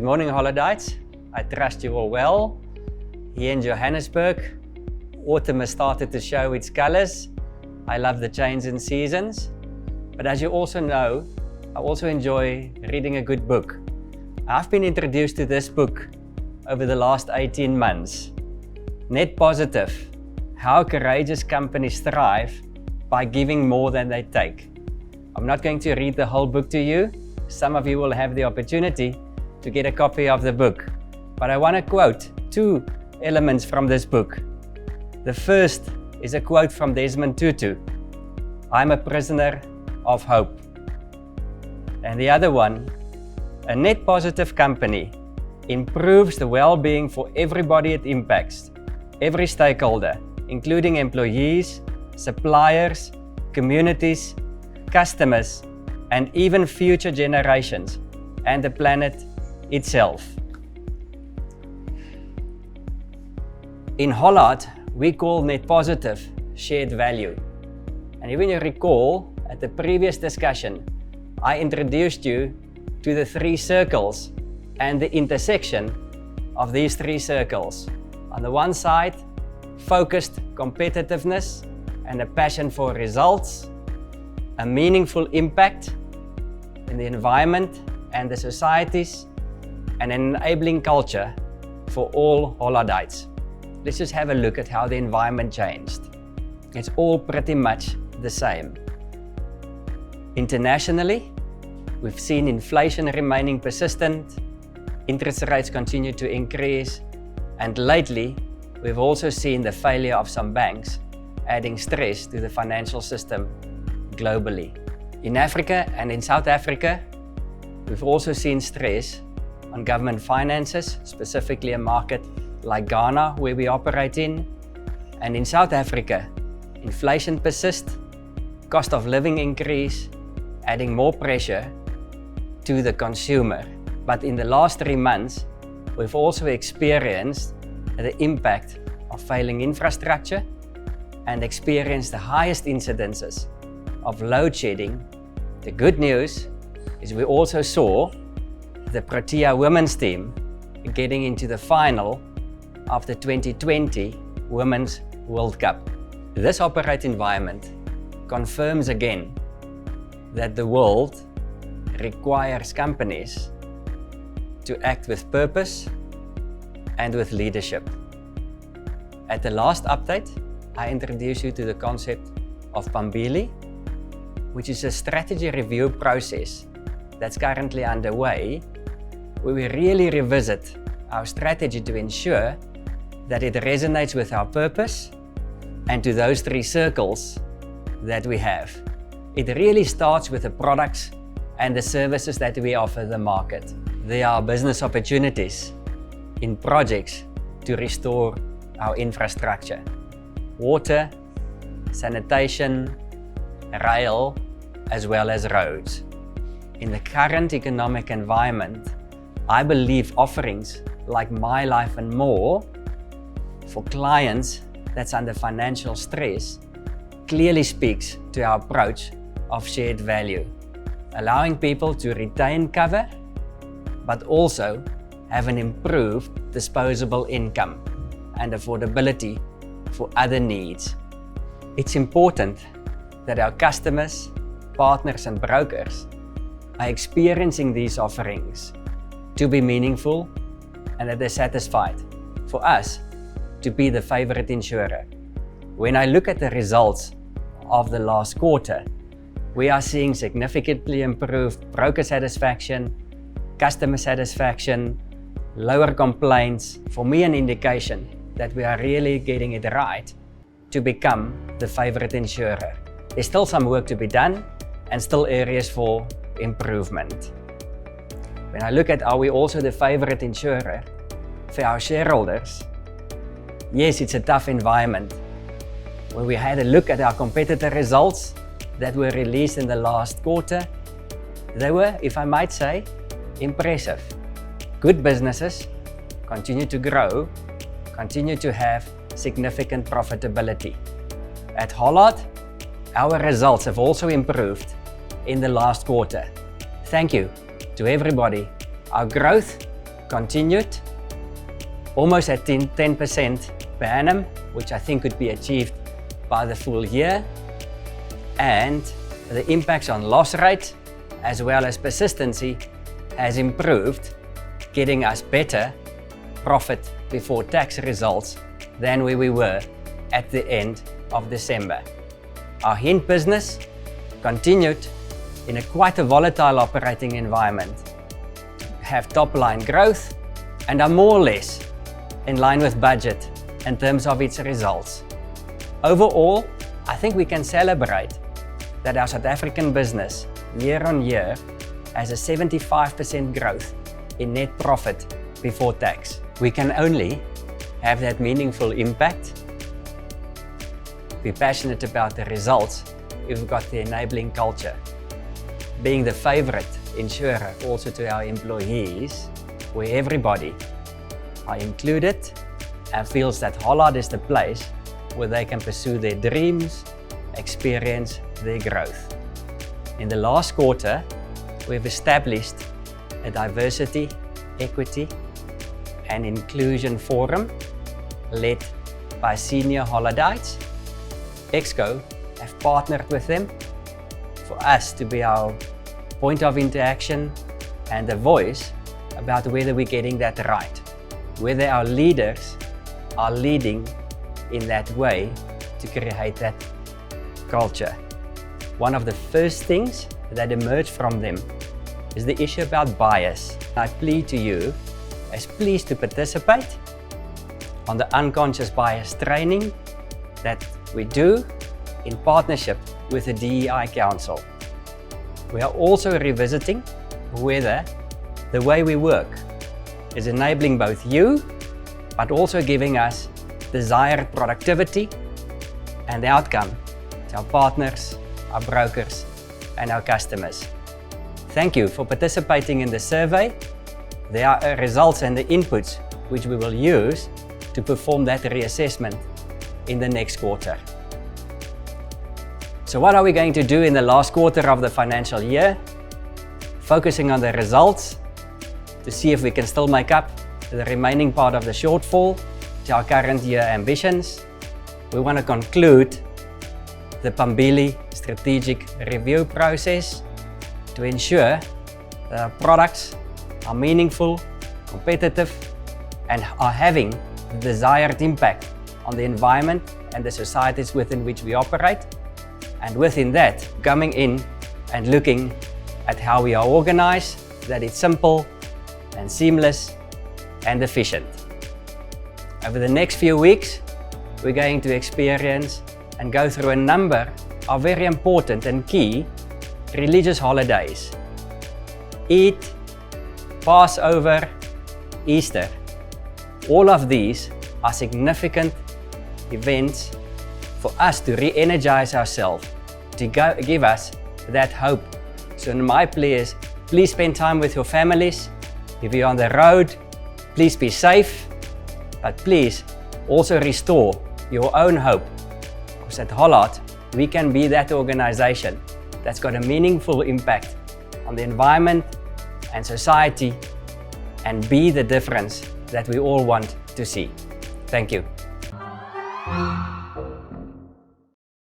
morning, Hollardites. I trust you all well. Here in Johannesburg, autumn has started to show its colors. I love the change in seasons. But as you also know, I also enjoy reading a good book. I've been introduced to this book over the last 18 months. Net Positive: How Courageous Companies Thrive by Giving More Than They Take. I'm not going to read the whole book to you. Some of you will have the opportunity to get a copy of the book. But I want to quote two elements from this book. The first is a quote from Desmond Tutu: "I'm a prisoner of hope." And the other one: "A net positive company improves the well-being for everybody it impacts, every stakeholder, including employees, suppliers, communities, customers, and even future generations, and the planet itself." In Hollard, we call net positive shared value. And even you recall, at the previous discussion, I introduced you to the three circles and the intersection of these three circles. On the one side, focused competitiveness and a passion for results, a meaningful impact in the environment and the societies, and an enabling culture for all Hollardites. Let's just have a look at how the environment changed. It's all pretty much the same. Internationally, we've seen inflation remaining persistent, interest rates continue to increase, and lately, we've also seen the failure of some banks, adding stress to the financial system globally. In Africa and in South Africa, we've also seen stress on government finances, specifically a market like Ghana, where we operate in. And in South Africa, inflation persists, cost of living increase, adding more pressure to the consumer. But in the last 3 months, we've also experienced the impact of failing infrastructure and experienced the highest incidences of load shedding. The good news is we also saw the Protea women's team getting into the final of the 2020 Women's World Cup. This operate environment confirms again that the world requires companies to act with purpose and with leadership. At the last update, I introduced you to the concept of Pambili, which is a strategy review process that's currently underway, where we really revisit our strategy to ensure that it resonates with our purpose and to those three circles that we have. It really starts with the products and the services that we offer the market. There are business opportunities in projects to restore our infrastructure: water, sanitation, rail, as well as roads. In the current economic environment, I believe offerings like My Life and More for clients that's under financial stress clearly speaks to our approach of shared value, allowing people to retain cover, but also have an improved disposable income and affordability for other needs. It's important that our customers, partners, and brokers are experiencing these offerings to be meaningful and that they're satisfied. For us to be the favorite insurer. When I look at the results of the last quarter, we are seeing significantly improved broker satisfaction, customer satisfaction, lower complaints. For me, an indication that we are really getting it right to become the favorite insurer. There's still some work to be done and still areas for improvement. When I look at are we also the favorite insurer for our shareholders, yes, it's a tough environment. When we had a look at our competitor results that were released in the last quarter, they were, if I might say, impressive. Good businesses continue to grow, continue to have significant profitability. At Hollard, our results have also improved in the last quarter. Thank you to everybody. Our growth continued, almost at 10% per annum, which I think could be achieved by the full year. And the impacts on loss rate as well as persistency has improved, getting us better profit before tax results than where we were at the end of December. Our hint business continued in quite a volatile operating environment, have top line growth and are more or less in line with budget in terms of its results. Overall, I think we can celebrate that our South African business year on year has a 75% growth in net profit before tax. We can only have that meaningful impact, be passionate about the results if we've got the enabling culture. Being the favorite insurer also to our employees, where everybody are included and feels that Hollard is the place where they can pursue their dreams, experience their growth. In the last quarter, we've established a diversity, equity and inclusion forum led by senior Hollardites. Exco have partnered with them for us to be our point of interaction and a voice about whether we're getting that right, whether our leaders are leading in that way to create that culture. One of the first things that emerged from them is the issue about bias. I plead to you as please to participate on the unconscious bias training that we do in partnership with the DEI Council. We are also revisiting whether the way we work is enabling both you, but also giving us desired productivity and outcome to our partners, our brokers, and our customers. Thank you for participating in the survey. There are results and the inputs which we will use to perform that reassessment in the next quarter. So what are we going to do in the last quarter of the financial year? Focusing on the results to see if we can still make up the remaining part of the shortfall to our current year ambitions. We want to conclude the Pambili strategic review process to ensure that our products are meaningful, competitive, and are having the desired impact on the environment and the societies within which we operate. And within that, coming in and looking at how we are organized, that it's simple and seamless and efficient. Over the next few weeks, we're going to experience and go through a number of very important and key religious holidays. Eid, Passover, Easter. All of these are significant events for us to re-energize ourselves, to give us that hope. So in my plea is, please spend time with your families. If you're on the road, please be safe, but please also restore your own hope. Because at Hollard, we can be that organization that's got a meaningful impact on the environment and society and be the difference that we all want to see. Thank you.